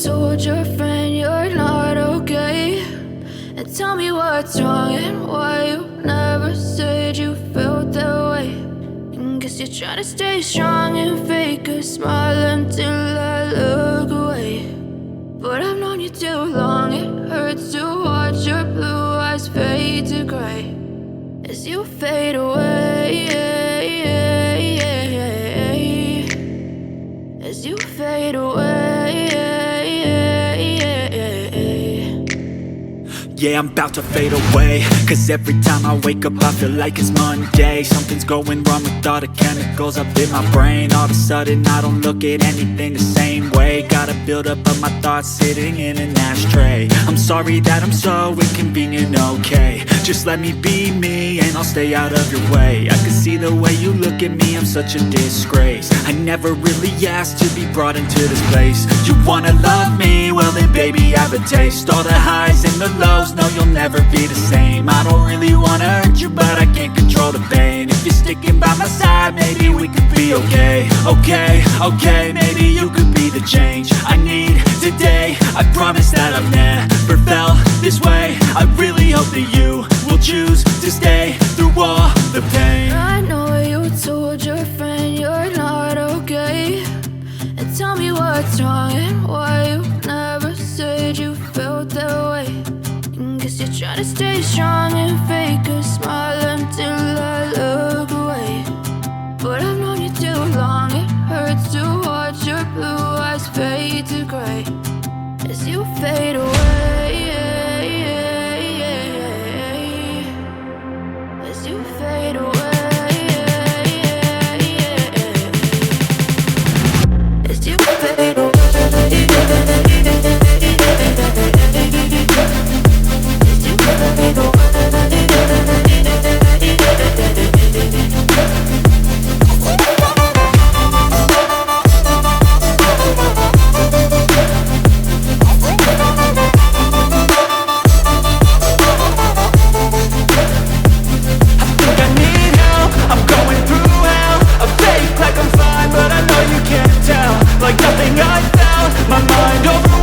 told your friend you're not okay, and tell me what's wrong and why you never said you felt that way. And guess you're trying to stay strong and fake a smile until I look away. But I've known you too long, it hurts to watch your blue eyes fade to gray as you fade away, as you fade away. Yeah, I'm about to fade away, cause every time I wake up I feel like it's Monday. Something's going wrong with all the chemicals up in my brain. All of a sudden I don't look at anything the same way. Gotta build up of my thoughts sitting in an ashtray. I'm sorry that I'm so inconvenient, okay. Just let me be me and I'll stay out of your way. I can see the way you look at me, I'm such a disgrace. I never really asked to be brought into this place. You wanna love me? Well then baby I have a taste. All the highs and the lows, no you'll never be the same. I don't really wanna hurt you but I can't control the pain. If you're sticking by my side maybe we could be okay. Okay, maybe you could be the change I need today. I promise that I've never felt this way. I really hope that you will choose to stay through all the pain. I know you told your friend you're not okay, and tell me what's wrong and why you never said you felt that way. And guess you're trying to stay strong and fake a smile until I look away. But I've known you too long, it hurts to watch your blue eyes fade to gray as you fade away, as you fade away, as you fade away. Like nothing I felt, my mind over